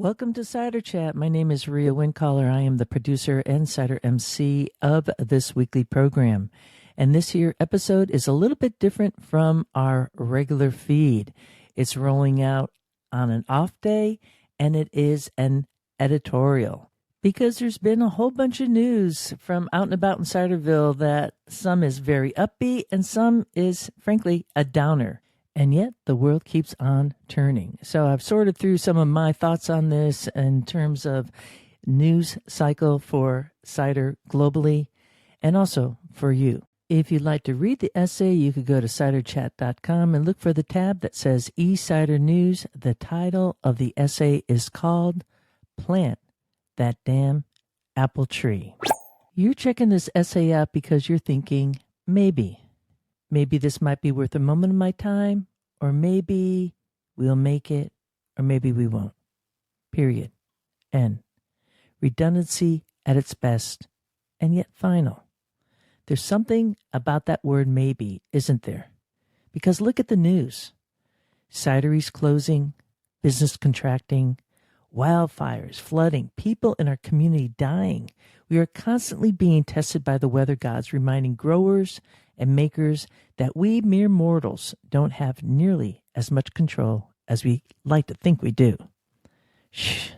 Welcome to Cider Chat. My name is Windcaller. I am the producer and Cider MC of this weekly program. And this here episode is a little bit different from our regular feed. It's rolling out on an off day, and it is an editorial. Because there's been a whole bunch of news from out and about in Ciderville that some is very upbeat and some is, frankly, a downer. And yet the world keeps on turning. So I've sorted through some of my thoughts on this in terms of news cycle for cider globally and also for you. If you'd like to read the essay, you could go to ciderchat.com and look for the tab that says eCiderNews. The title of the essay is called Plant That Damn Apple Tree. You're checking this essay out because you're thinking, maybe this might be worth a moment of my time, or maybe we'll make it, or maybe we won't. Period. End. Redundancy at its best, and yet final. There's something about that word maybe, isn't there? Because look at the news. Cideries closing, business contracting, wildfires, flooding, people in our community dying. We are constantly being tested by the weather gods, reminding growers and makers that we mere mortals don't have nearly as much control as we like to think we do. Shh,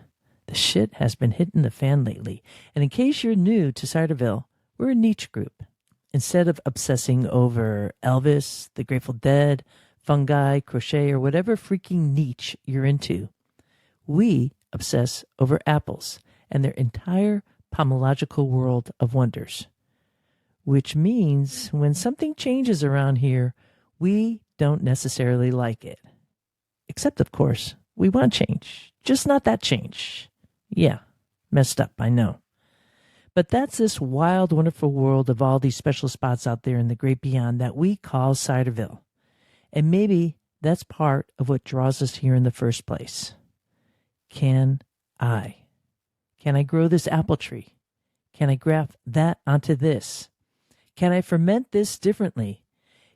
the shit has been hitting the fan lately. And in case you're new to Ciderville, we're a niche group. Instead of obsessing over Elvis, the Grateful Dead, fungi, crochet, or whatever freaking niche you're into, we obsess over apples and their entire pomological world of wonders. Which means when something changes around here, we don't necessarily like it. Except, of course, we want change. Just not that change. Yeah, messed up, I know. But that's this wild, wonderful world of all these special spots out there in the great beyond that we call Ciderville. And maybe that's part of what draws us here in the first place. Can I grow this apple tree? Can I graft that onto this? Can I ferment this differently?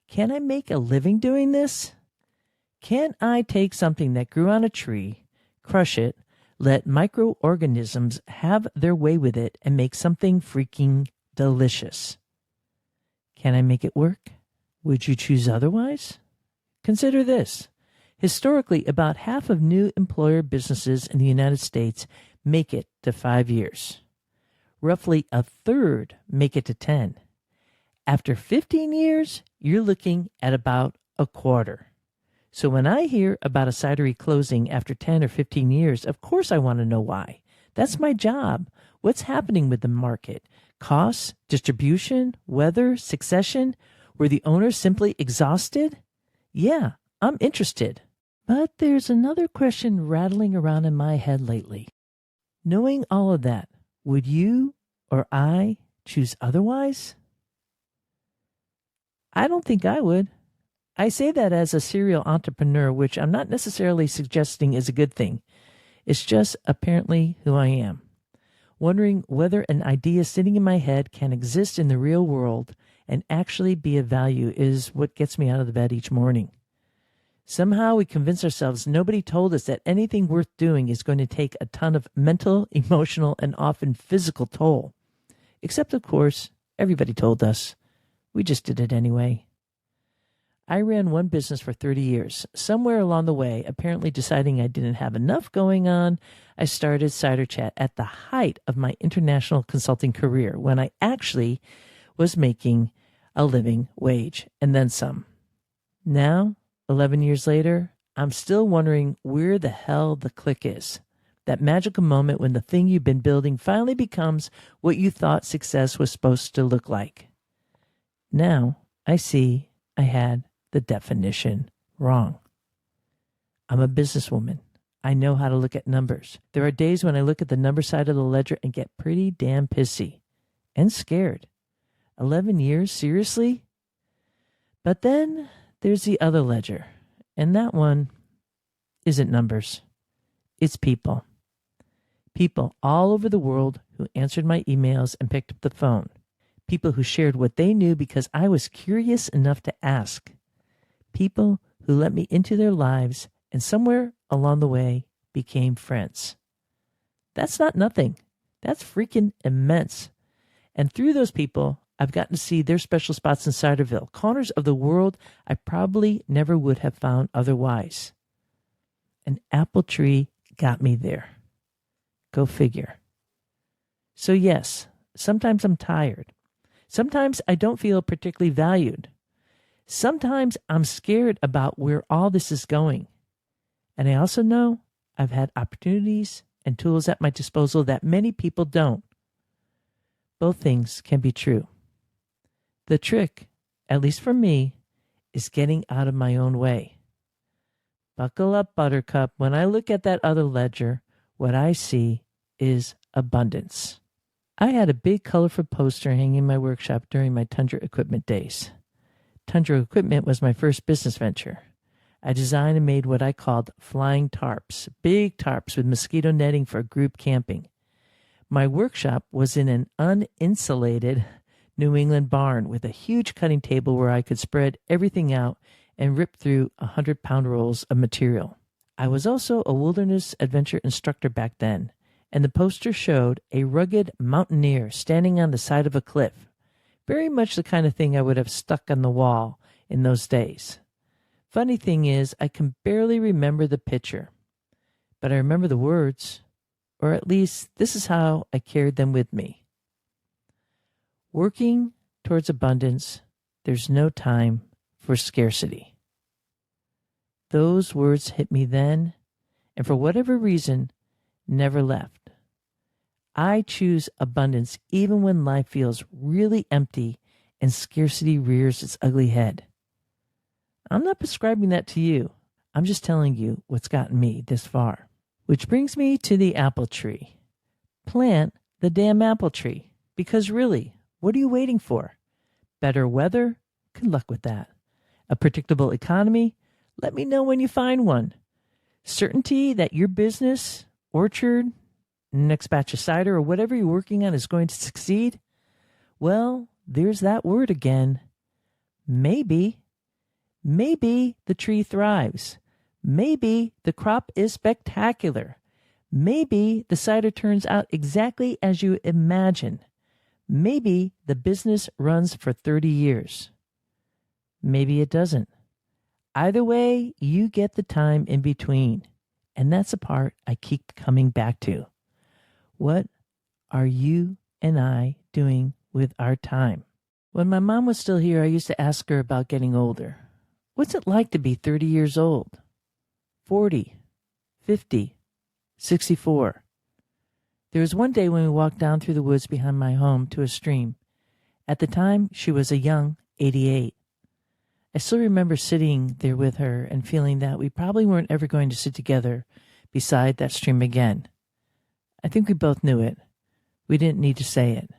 Can I make a living doing this? Can I take something that grew on a tree, crush it, let microorganisms have their way with it, and make something freaking delicious? Can I make it work? Would you choose otherwise? Consider this. Historically, about half of new employer businesses in the United States make it to 5 years. Roughly a third make it to 10. After 15 years, you're looking at about a quarter. So when I hear about a cidery closing after 10 or 15 years, of course I want to know why. That's my job. What's happening with the market? Costs, distribution, weather, succession? Were the owners simply exhausted? Yeah, I'm interested. But there's another question rattling around in my head lately. Knowing all of that, would you or I choose otherwise? I don't think I would. I say that as a serial entrepreneur, which I'm not necessarily suggesting is a good thing. It's just apparently who I am. Wondering whether an idea sitting in my head can exist in the real world and actually be of value is what gets me out of the bed each morning. Somehow we convince ourselves nobody told us that anything worth doing is going to take a ton of mental, emotional, and often physical toll. Except, of course, everybody told us. We just did it anyway. I ran one business for 30 years. Somewhere along the way, apparently deciding I didn't have enough going on, I started Cider Chat at the height of my international consulting career when I actually was making a living wage and then some. Now, 11 years later, I'm still wondering where the hell the click is. That magical moment when the thing you've been building finally becomes what you thought success was supposed to look like. Now, I see I had the definition wrong. I'm a businesswoman. I know how to look at numbers. There are days when I look at the number side of the ledger and get pretty damn pissy and scared. 11 years, seriously? But then there's the other ledger, and that one isn't numbers. It's people. People all over the world who answered my emails and picked up the phone. People who shared what they knew because I was curious enough to ask. People who let me into their lives and somewhere along the way became friends. That's not nothing. That's freaking immense. And through those people, I've gotten to see their special spots in Ciderville, corners of the world I probably never would have found otherwise. An apple tree got me there. Go figure. So yes, sometimes I'm tired. Sometimes I don't feel particularly valued. Sometimes I'm scared about where all this is going. And I also know I've had opportunities and tools at my disposal that many people don't. Both things can be true. The trick, at least for me, is getting out of my own way. Buckle up, Buttercup. When I look at that other ledger, what I see is abundance. I had a big colorful poster hanging in my workshop during my Tundra Equipment days. Tundra Equipment was my first business venture. I designed and made what I called flying tarps, big tarps with mosquito netting for group camping. My workshop was in an uninsulated New England barn with a huge cutting table where I could spread everything out and rip through 100-pound rolls of material. I was also a wilderness adventure instructor back then, and the poster showed a rugged mountaineer standing on the side of a cliff. Very much the kind of thing I would have stuck on the wall in those days. Funny thing is, I can barely remember the picture, but I remember the words, or at least this is how I carried them with me. Working towards abundance, there's no time for scarcity. Those words hit me then, and for whatever reason, never left. I choose abundance even when life feels really empty and scarcity rears its ugly head. I'm not prescribing that to you. I'm just telling you what's gotten me this far. Which brings me to the apple tree. Plant the damn apple tree. Because really, what are you waiting for? Better weather? Good luck with that. A predictable economy? Let me know when you find one. Certainty that your business, orchard, next batch of cider, or whatever you're working on is going to succeed? Well, there's that word again. Maybe. Maybe the tree thrives. Maybe the crop is spectacular. Maybe the cider turns out exactly as you imagine. Maybe the business runs for 30 years. Maybe it doesn't. Either way, you get the time in between. And that's the part I keep coming back to. What are you and I doing with our time? When my mom was still here, I used to ask her about getting older. What's it like to be 30 years old? 40, 50, 64. There was one day when we walked down through the woods behind my home to a stream. At the time, she was a young 88. I still remember sitting there with her and feeling that we probably weren't ever going to sit together beside that stream again. I think we both knew it. We didn't need to say it.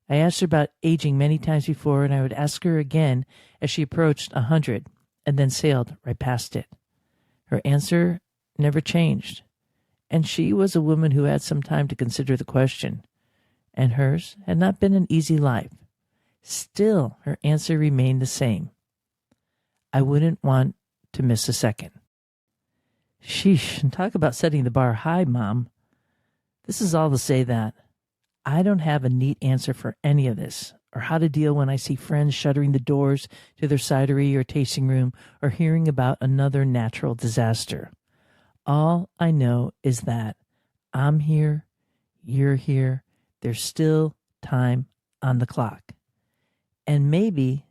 I asked her about aging many times before, and I would ask her again as she approached 100 and then sailed right past it. Her answer never changed, and she was a woman who had some time to consider the question, and hers had not been an easy life. Still, her answer remained the same. I wouldn't want to miss a second. Sheesh, and talk about setting the bar high, Mom. This is all to say that I don't have a neat answer for any of this, or how to deal when I see friends shuttering the doors to their cidery or tasting room, or hearing about another natural disaster. All I know is that I'm here, you're here, there's still time on the clock. And maybe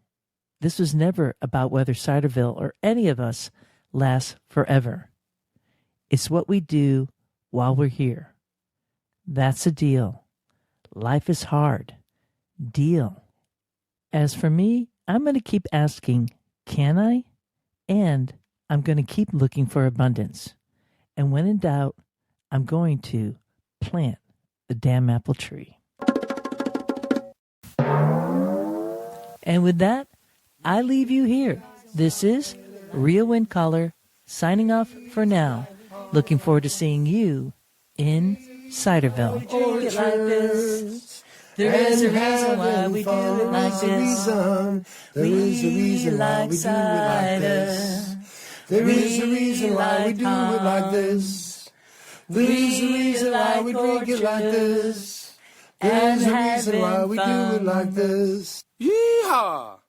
this was never about whether Ciderville or any of us lasts forever. It's what we do while we're here. That's a deal. Life is hard. Deal. As for me, I'm going to keep asking, can I? And I'm going to keep looking for abundance. And when in doubt, I'm going to plant the damn apple tree. And with that, I leave you here. This is Real Windcaller signing off for now. Looking forward to seeing you in Ciderville. There is a reason why we do it like this. There is a reason why we do it like this. There is a reason why we do it like this. There's a reason why we drink it like this. There's a reason why we do it like this. Yeehaw!